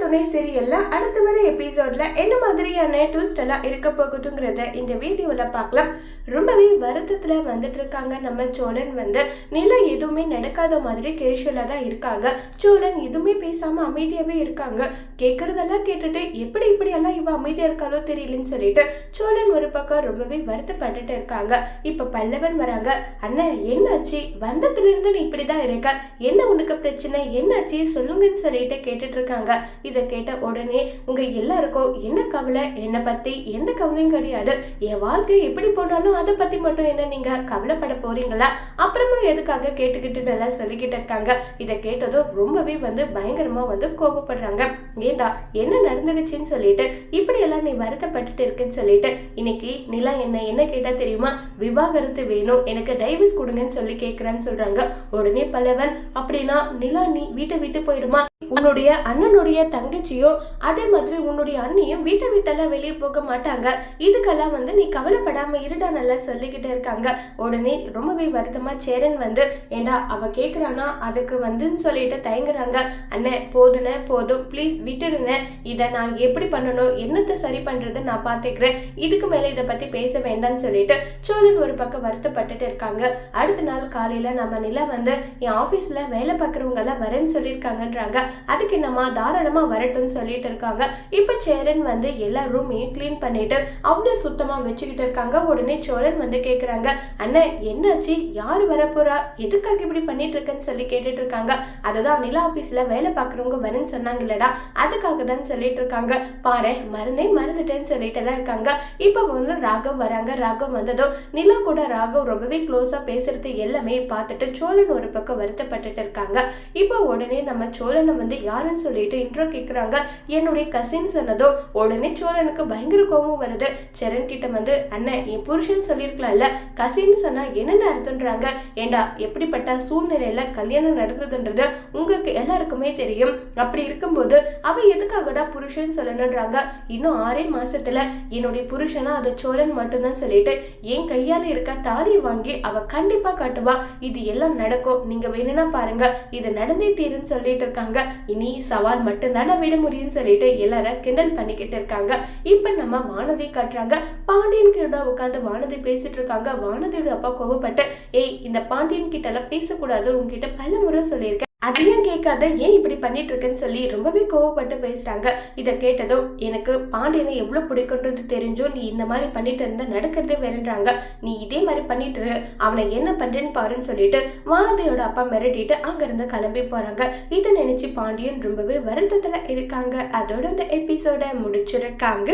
துணை சீரியல்ல அடுத்த வர எபிசோட்ல என்ன மாதிரியான ட்விஸ்ட் எல்லாம் இருக்க போகுதுங்கிறத இந்த வீடியோல பார்க்கலாம். ரொம்பவே வருத்தத்துல வந்துட்டு இருக்காங்க நம்ம சோழன். நிலா எதுவுமே நடக்காத மாதிரி கேஷுவலா தான் இருக்காங்க. சோழன் எதுவுமே பேசாம அமைதியாவே இருக்காங்க. கேட்கறதெல்லாம் கேட்டுட்டு எப்படி இப்படி எல்லாம் இவ அமைதியா இருக்காலோ தெரியலன்னு சொல்லிட்டு சோழன் ஒரு பக்கம் ரொம்பவே வருத்தப்பட்டுட்டு இருக்காங்க. இப்ப பல்லவன் வராங்க. அண்ணன் என்னாச்சு, வந்ததுல இருந்து நீ இப்படிதான் இருக்க, என்ன உனக்கு பிரச்சனை, என்னாச்சு சொல்லுங்கன்னு சொல்லிட்டு கேட்டுட்டு இருக்காங்க. இதை கேட்ட உடனே உங்க எல்லாருக்கும் என்ன கவலை, என்னை பத்தி எந்த கவலையும் கிடையாது, என் வாழ்க்கை எப்படி போனாலும் அதை பத்தி மட்டும் என்ன நீங்க கவலைப்பட போறீங்களா, அப்புறமா எதுக்காக கேட்டுக்கிட்டு நல்லா சொல்லிக்கிட்டு இருக்காங்க. இதை கேட்டதும் ரொம்பவே பயங்கரமா கோபப்படுறாங்க. ஏண்டா என்ன நடந்துடுச்சுன்னு சொல்லிட்டு இப்படி எல்லாம் நீ வருத்தப்பட்டுட்டு இருக்குன்னு சொல்லிட்டு இன்னைக்கு நிலா என்ன கேட்டா தெரியுமா, விவாகரத்து வேணும், எனக்கு டைவர்ஸ் கொடுங்கன்னு சொல்லி கேட்கிறான்னு சொல்றாங்க. உடனே பல்லவன், அப்படின்னா நிலா நீ வீட்டை விட்டு போயிடுமா, உன்னுடைய அண்ணனுடைய தங்கச்சியும் அதே மாதிரி உன்னுடைய அண்ணியும் வீட்டை விட்டெல்லாம் வெளியே போக மாட்டாங்க, இதுக்கெல்லாம் நீ கவலைப்படாம இருடா நல்லா சொல்லிக்கிட்டே இருக்காங்க. உடனே ரொம்பவே வருத்தமா சேரன் ஏண்டா அவ கேக்குறானா அதுக்கு சொல்லிட்டு தயங்குறாங்க. அண்ணே போதுனே போதும், பிளீஸ் விட்டுடுனே, இதை நான் எப்படி பண்ணணும், என்னத்தை சரி பண்றதை நான் பாத்துக்கிறேன், இதுக்கு மேல இதை பத்தி பேச வேண்டாம்னு சொல்லிட்டு சோழன் ஒரு பக்கம் வருத்தப்பட்டுட்டு இருக்காங்க. அடுத்த நாள் காலையில நம்ம நிலா என் ஆபீஸ்ல வேலை பார்க்கறவங்க எல்லாம் வரேன்னு சொல்லியிருக்காங்கன்றாங்க. அதுக்கு என்னமா தாராளமா வரட்டும்னு சொல்லிட்டு இருக்காங்க. இப்ப சேரன் எல்லா ரூமையும் கிளீன் பண்ணிட்டு அவ்வளவு சுத்தமா வச்சுக்கிட்டு இருக்காங்க. உடனே சோழன் கேக்குறாங்க, அண்ணன் என்னாச்சு, யாரு வரப்போறா, எதுக்காக இப்படி பண்ணிட்டு இருக்கேன்னு சொல்லி கேட்டுட்டு இருக்காங்க. அதுதான் நிலா ஆபீஸ்ல வேலை பார்க்கறவங்க வரேன்னு சொன்னாங்கல்லடா, அதுக்காக தான் சொல்லிட்டு இருக்காங்க, பாரு மறந்துட்டேன்னு சொல்லிட்டு எல்லாம் இருக்காங்க. இப்ப ராகவ் வராங்க. ராகவ் வந்ததும் நிலா கூட ராகவ் ரொம்பவே க்ளோஸா பேசுறது எல்லாமே பார்த்துட்டு சோழன் ஒரு பக்கம் வருத்தப்பட்டுட்டு இருக்காங்க. இப்ப உடனே நம்ம சோழனை யாருன்னு சொல்லிட்டு இன்ட்ரோ கேக்குறாங்க. என்னுடைய கசின் சொன்னதோ உடனே சோழனுக்கு பயங்கர கோபம் வருது. சரண் கிட்ட அண்ணன் என் புருஷன் சொல்லிருக்கலாம்ல, கசின் சொன்னா என்னென்ன அர்த்தம்ன்றாங்க. ஏண்டா எப்படிப்பட்ட சூழ்நிலையில கல்யாணம் நடந்ததுன்றது உங்களுக்கு எல்லாருக்குமே தெரியும். அப்படி இருக்கும்போது அவ எதுக்காகடா புருஷன் சொல்லணும்ன்றாங்க. இன்னும் 6 மாசத்துல என்னுடைய புருஷனா அது சோழன் மட்டும்தான் சொல்லிட்டு என் கையால இருக்க தாலியை வாங்கி அவ கண்டிப்பா காட்டுவா, இது எல்லாம் நடக்கும், நீங்க வேணும்னா பாருங்க, இது நடந்தே தீருன்னு சொல்லிட்டு இருக்காங்க. இனி சவால் மட்டும்தான விட முடியும்னு சொல்லிட்டு எல்லாரும் கிண்டல் பண்ணிக்கிட்டு இருக்காங்க. இப்ப நம்ம வானதி காட்டுறாங்க. பாண்டியன் கிட்ட உட்காந்து வானதி பேசிட்டு இருக்காங்க. வானதியோட அப்பா கோபப்பட்டு, ஏய் இந்த பாண்டியன் கிட்ட எல்லாம் பேசக்கூடாது, உங்ககிட்ட பல முறை சொல்லியிருக்கேன், அதையும் கேட்காத, ஏன் இப்படி பண்ணிட்டு இருக்கேன்னு சொல்லி ரொம்பவே கோவப்பட்டு பேசுறாங்க. இதை கேட்டதும் எனக்கு பாண்டியனை எவ்வளவு பிடிக்கும்ன்றது தெரிஞ்சும் நீ இந்த மாதிரி பண்ணிட்டு இருந்தா நடக்கிறதே வேறன்றாங்க, நீ இதே மாதிரி பண்ணிட்டு அவனை என்ன பண்றேன்னு பாருன்னு சொல்லிட்டு வானதியோட அப்பா மிரட்டிட்டு அங்க இருந்து கிளம்பி போறாங்க. இதை நினைச்சு பாண்டியன் ரொம்பவே வருத்தத்துல இருக்காங்க. அதோட இந்த எபிசோட முடிச்சிருக்காங்க.